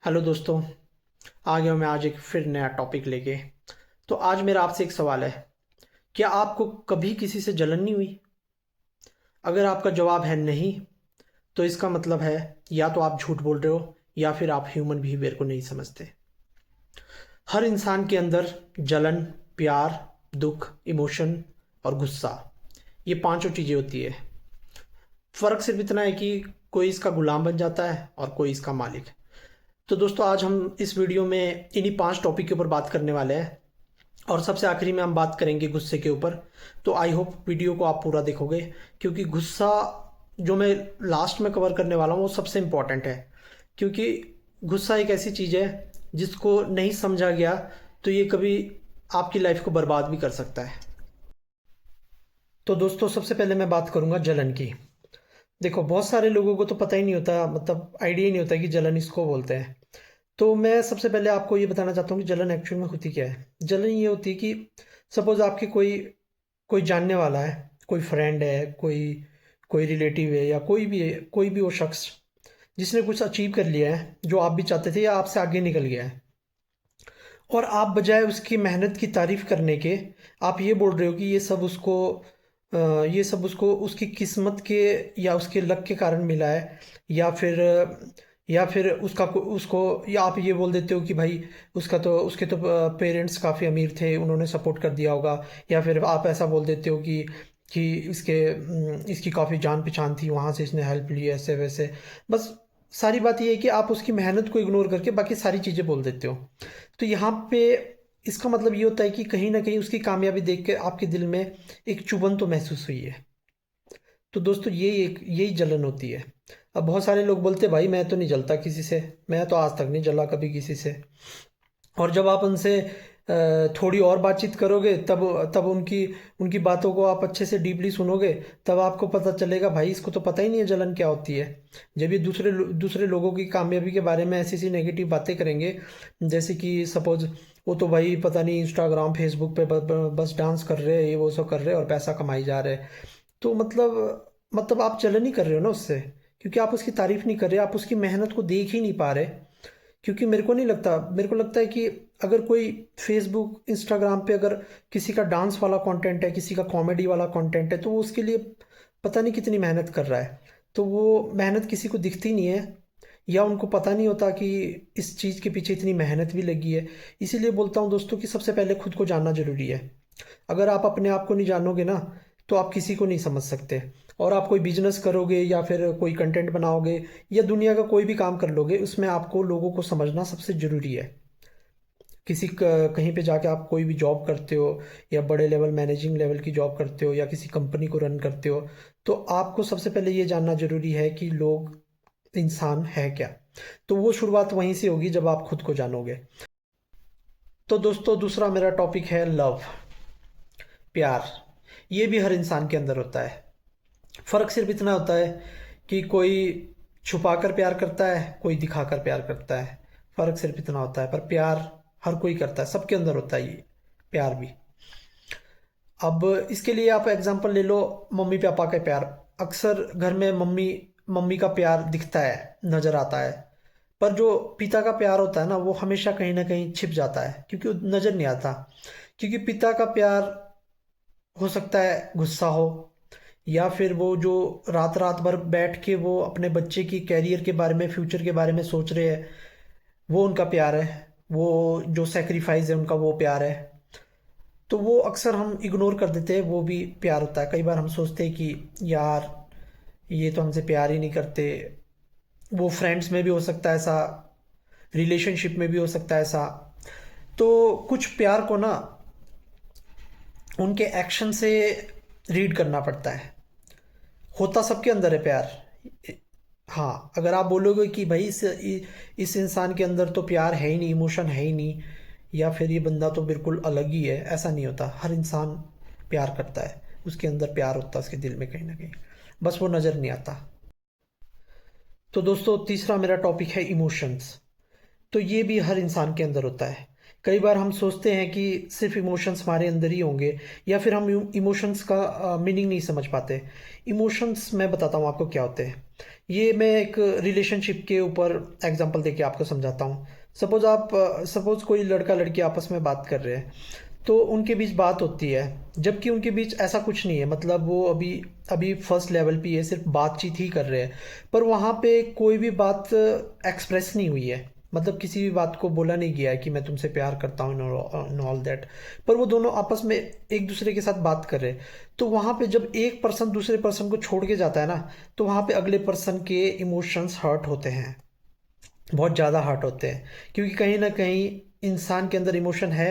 Hello दोस्तों। आ गया हूँ मैं आज एक फिर नया टॉपिक लेके। तो आज मेरा आपसे एक सवाल है। क्या आपको कभी किसी से जलन नहीं हुई? अगर आपका जवाब है नहीं, तो इसका मतलब है या तो आप झूठ बोल रहे हो या फिर आप ह्यूमन बिहेवियर को नहीं समझते। हर इंसान के अंदर जलन, प्यार, दुख, इमोशन और गुस्सा, ये पांचों चीज़ें होती है। फ़र्क सिर्फ इतना है कि कोई इसका गुलाम बन जाता है और कोई इसका मालिक। तो दोस्तों, आज हम इस वीडियो में इन्हीं पांच टॉपिक के ऊपर बात करने वाले हैं और सबसे आखिरी में हम बात करेंगे गुस्से के ऊपर। तो आई होप वीडियो को आप पूरा देखोगे, क्योंकि गुस्सा जो मैं लास्ट में कवर करने वाला हूँ वो सबसे इम्पॉर्टेंट है। क्योंकि गुस्सा एक ऐसी चीज़ है जिसको नहीं समझा गया तो ये कभी आपकी लाइफ को बर्बाद भी कर सकता है। तो दोस्तों, सबसे पहले मैं बात करूँगा जलन की। देखो, बहुत सारे लोगों को तो पता ही नहीं होता, मतलब आइडिया ही नहीं होता कि जलन इसको बोलते हैं। तो मैं सबसे पहले आपको ये बताना चाहता हूँ कि जलन एक्चुअल में होती क्या है। जलन ये होती है कि सपोज़ आपकी कोई कोई जानने वाला है, कोई फ्रेंड है, कोई कोई रिलेटिव है, या कोई भी है, कोई भी वो शख्स जिसने कुछ अचीव कर लिया है जो आप भी चाहते थे, या आपसे आगे निकल गया है, और आप बजाय उसकी मेहनत की तारीफ़ करने के आप ये बोल रहे हो कि ये सब उसको उसकी किस्मत के या उसके लक के कारण मिला है, या फिर या फिर उसको, या आप ये बोल देते हो कि भाई उसके तो पेरेंट्स काफ़ी अमीर थे, उन्होंने सपोर्ट कर दिया होगा। या फिर आप ऐसा बोल देते हो कि इसकी काफ़ी जान पहचान थी, वहाँ से इसने हेल्प ली, ऐसे वैसे। बस सारी बात ये है कि आप उसकी मेहनत को इग्नोर करके बाकी सारी चीज़ें बोल देते हो। तो यहाँ पे इसका मतलब ये होता है कि कहीं ना कहीं उसकी कामयाबी देख के आपके दिल में एक चुभन तो महसूस हुई है। तो दोस्तों, यही जलन होती है। अब बहुत सारे लोग बोलते हैं भाई मैं तो नहीं जलता किसी से, मैं तो आज तक नहीं जला कभी किसी से। और जब आप उनसे थोड़ी और बातचीत करोगे, तब तब उनकी उनकी बातों को आप अच्छे से डीपली सुनोगे, तब आपको पता चलेगा भाई इसको तो पता ही नहीं है जलन क्या होती है। जब ये दूसरे लोगों की कामयाबी के बारे में ऐसी सी नेगेटिव बातें करेंगे, जैसे कि सपोज वो तो भाई पता नहीं इंस्टाग्राम फेसबुक पे बस डांस कर रहे हैं, ये वो सब कर रहे हैं और पैसा कमाई जा रहे हैं। तो मतलब आप जलन ही कर रहे हो ना उससे, क्योंकि आप उसकी तारीफ नहीं कर रहे, आप उसकी मेहनत को देख ही नहीं पा रहे। क्योंकि मेरे को नहीं लगता, मेरे को लगता है कि अगर कोई फेसबुक इंस्टाग्राम पे अगर किसी का डांस वाला कंटेंट है, किसी का कॉमेडी वाला कंटेंट है, तो वो उसके लिए पता नहीं कितनी मेहनत कर रहा है। तो वो मेहनत किसी को दिखती नहीं है, या उनको पता नहीं होता कि इस चीज़ के पीछे इतनी मेहनत भी लगी है। इसीलिए बोलता हूँ दोस्तों कि सबसे पहले खुद को जानना ज़रूरी है। अगर आप अपने आप को नहीं जानोगे ना, तो आप किसी को नहीं समझ सकते। और आप कोई बिजनेस करोगे या फिर कोई कंटेंट बनाओगे या दुनिया का कोई भी काम कर लोगे, उसमें आपको लोगों को समझना सबसे ज़रूरी है। कहीं पे जाके आप कोई भी जॉब करते हो, या बड़े लेवल मैनेजिंग लेवल की जॉब करते हो, या किसी कंपनी को रन करते हो, तो आपको सबसे पहले ये जानना ज़रूरी है कि लोग, इंसान है क्या। तो वो शुरुआत वहीं से होगी जब आप खुद को जानोगे। तो दोस्तों, दूसरा मेरा टॉपिक है लव, प्यार। ये भी हर इंसान के अंदर होता है। फ़र्क सिर्फ इतना होता है कि कोई छुपा कर प्यार करता है, कोई दिखा कर प्यार करता है। फ़र्क सिर्फ इतना होता है, पर प्यार हर कोई करता है, सबके अंदर होता है ये प्यार भी। अब इसके लिए आप एग्जांपल ले लो, मम्मी पापा का प्यार। अक्सर घर में मम्मी मम्मी का प्यार दिखता है, नज़र आता है। पर जो पिता का प्यार होता है ना, वो हमेशा कहीं ना कहीं छिप जाता है, क्योंकि वो नज़र नहीं आता। क्योंकि पिता का प्यार हो सकता है गुस्सा हो, या फिर वो जो रात रात भर बैठ के वो अपने बच्चे की कैरियर के बारे में, फ्यूचर के बारे में सोच रहे हैं, वो उनका प्यार है। वो जो सेक्रीफाइस है उनका, वो प्यार है। तो वो अक्सर हम इग्नोर कर देते हैं, वो भी प्यार होता है। कई बार हम सोचते हैं कि यार ये तो हमसे प्यार ही नहीं करते। वो फ्रेंड्स में भी हो सकता है ऐसा, रिलेशनशिप में भी हो सकता है ऐसा। तो कुछ प्यार को ना उनके एक्शन से रीड करना पड़ता है। होता सबके अंदर है प्यार। हाँ, अगर आप बोलोगे कि भाई इस इंसान के अंदर तो प्यार है ही नहीं, इमोशन है ही नहीं, या फिर ये बंदा तो बिल्कुल अलग ही है, ऐसा नहीं होता। हर इंसान प्यार करता है, उसके अंदर प्यार होता है, उसके दिल में कहीं ना कहीं, बस वो नज़र नहीं आता। तो दोस्तों, तीसरा मेरा टॉपिक है इमोशंस। तो ये भी हर इंसान के अंदर होता है। कई बार हम सोचते हैं कि सिर्फ इमोशंस हमारे अंदर ही होंगे, या फिर हम इमोशंस का मीनिंग नहीं समझ पाते। इमोशंस मैं बताता हूँ आपको क्या होते हैं। ये मैं एक रिलेशनशिप के ऊपर एग्जांपल देके आपको समझाता हूँ। सपोज कोई लड़का लड़की आपस में बात कर रहे हैं, तो उनके बीच बात होती है, जबकि उनके बीच ऐसा कुछ नहीं है, मतलब वो अभी अभी फर्स्ट लेवल पे है, सिर्फ बातचीत ही कर रहे हैं। पर वहाँ पे कोई भी बात एक्सप्रेस नहीं हुई है, मतलब किसी भी बात को बोला नहीं गया है कि मैं तुमसे प्यार करता हूँ ऑल दैट। पर वो दोनों आपस में एक दूसरे के साथ बात कर रहे हैं। तो वहाँ पे जब एक पर्सन दूसरे पर्सन को छोड़ के जाता है ना, तो वहाँ पे अगले पर्सन के इमोशंस हर्ट होते हैं, बहुत ज़्यादा हर्ट होते हैं, क्योंकि कहीं ना कहीं इंसान के अंदर इमोशन है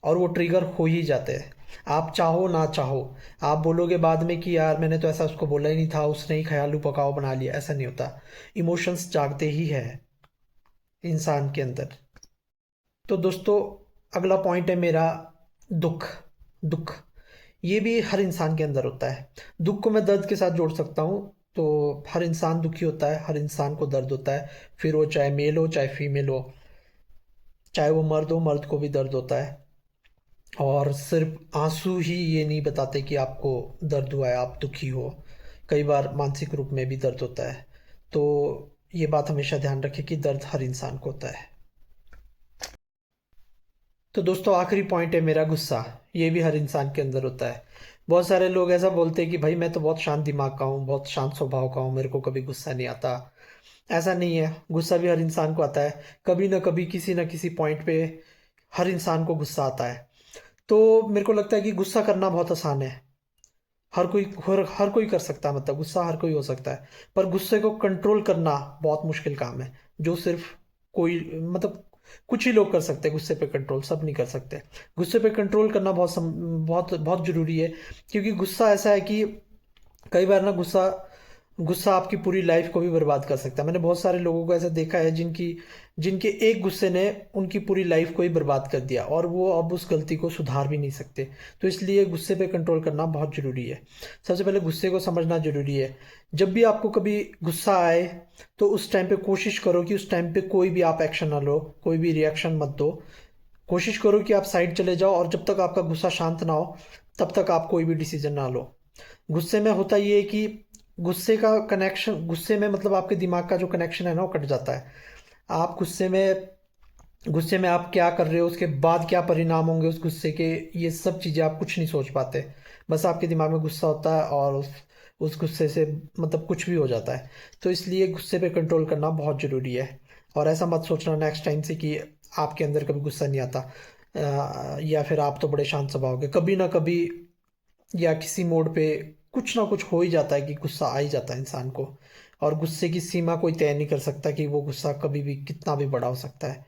और वो ट्रिगर हो ही जाते हैं। आप चाहो ना चाहो, आप बोलोगे बाद में कि यार मैंने तो ऐसा उसको बोला ही नहीं था, उसने ही ख्यालू पकाओ बना लिया, ऐसा नहीं होता। इमोशंस जागते ही है इंसान के अंदर। तो दोस्तों, अगला पॉइंट है मेरा, दुख। दुख ये भी हर इंसान के अंदर होता है। दुख को मैं दर्द के साथ जोड़ सकता हूँ। तो हर इंसान दुखी होता है, हर इंसान को दर्द होता है, फिर वो चाहे मेल हो चाहे फीमेल हो, चाहे वो मर्द हो, मर्द को भी दर्द होता है। और सिर्फ आंसू ही ये नहीं बताते कि आपको दर्द हुआ है, आप दुखी हो। कई बार मानसिक रूप में भी दर्द होता है। तो ये बात हमेशा ध्यान रखें कि दर्द हर इंसान को होता है। तो दोस्तों, आखिरी पॉइंट है मेरा, गुस्सा। ये भी हर इंसान के अंदर होता है। बहुत सारे लोग ऐसा बोलते हैं कि भाई मैं तो बहुत शांत दिमाग का हूँ, बहुत शांत स्वभाव का हूँ, मेरे को कभी गुस्सा नहीं आता। ऐसा नहीं है, गुस्सा भी हर इंसान को आता है। कभी ना कभी किसी ना किसी पॉइंट पे हर इंसान को गुस्सा आता है। तो मेरे को लगता है कि गुस्सा करना बहुत आसान है। हर कोई कर सकता है, मतलब गुस्सा हर कोई हो सकता है। पर गुस्से को कंट्रोल करना बहुत मुश्किल काम है, जो सिर्फ कोई, मतलब कुछ ही लोग कर सकते हैं गुस्से पे कंट्रोल, सब नहीं कर सकते। गुस्से पे कंट्रोल करना बहुत बहुत जरूरी है। क्योंकि गुस्सा ऐसा है कि कई बार ना गुस्सा गुस्सा आपकी पूरी लाइफ को भी बर्बाद कर सकता है। मैंने बहुत सारे लोगों को ऐसा देखा है जिनके एक गुस्से ने उनकी पूरी लाइफ को ही बर्बाद कर दिया, और वो अब उस गलती को सुधार भी नहीं सकते। तो इसलिए गुस्से पे कंट्रोल करना बहुत ज़रूरी है। सबसे पहले गुस्से को समझना ज़रूरी है। जब भी आपको कभी गुस्सा आए, तो उस टाइम पे कोशिश करो कि उस टाइम पे कोई भी आप एक्शन ना लो, कोई भी रिएक्शन मत दो। कोशिश करो कि आप साइड चले जाओ, और जब तक आपका गुस्सा शांत ना हो, तब तक आप कोई भी डिसीजन ना लो। गुस्से में होता ये है कि गुस्से में मतलब आपके दिमाग का जो कनेक्शन है ना, वो कट जाता है। आप गुस्से में आप क्या कर रहे हो, उसके बाद क्या परिणाम होंगे उस गुस्से के, ये सब चीज़ें आप कुछ नहीं सोच पाते। बस आपके दिमाग में गुस्सा होता है, और उस गुस्से से मतलब कुछ भी हो जाता है। तो इसलिए गुस्से पे कंट्रोल करना बहुत ज़रूरी है। और ऐसा मत सोचना नेक्स्ट टाइम से कि आपके अंदर कभी गुस्सा नहीं आता, या फिर आप तो बड़े शांत स्वभाव के। कभी ना कभी या किसी मोड़ पे कुछ ना कुछ हो ही जाता है कि गुस्सा आ ही जाता है इंसान को। और गुस्से की सीमा कोई तय नहीं कर सकता कि वो गुस्सा कभी भी कितना भी बड़ा हो सकता है।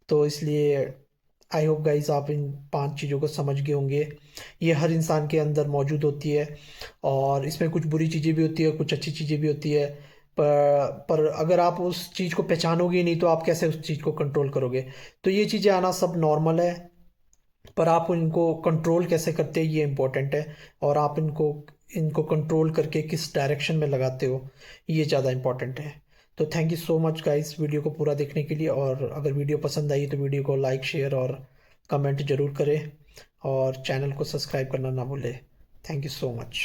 तो इसलिए आई होप गाइस आप इन 5 चीज़ों को समझ गए होंगे। ये हर इंसान के अंदर मौजूद होती है, और इसमें कुछ बुरी चीज़ें भी होती है, कुछ अच्छी चीज़ें भी होती है। पर अगर आप उस चीज़ को पहचानोगे ही नहीं, तो आप कैसे उस चीज़ को कंट्रोल करोगे। तो ये चीज़ें आना सब नॉर्मल है, पर आप इनको कंट्रोल कैसे करते हैं, ये इम्पोर्टेंट है। और आप इनको इनको कंट्रोल करके किस डायरेक्शन में लगाते हो, ये ज़्यादा इम्पोर्टेंट है। तो thank you so much guys video को पूरा देखने के लिए। और अगर वीडियो पसंद आई तो वीडियो को लाइक, शेयर और कमेंट ज़रूर करें, और चैनल को सब्सक्राइब करना ना भूलें। Thank you so much.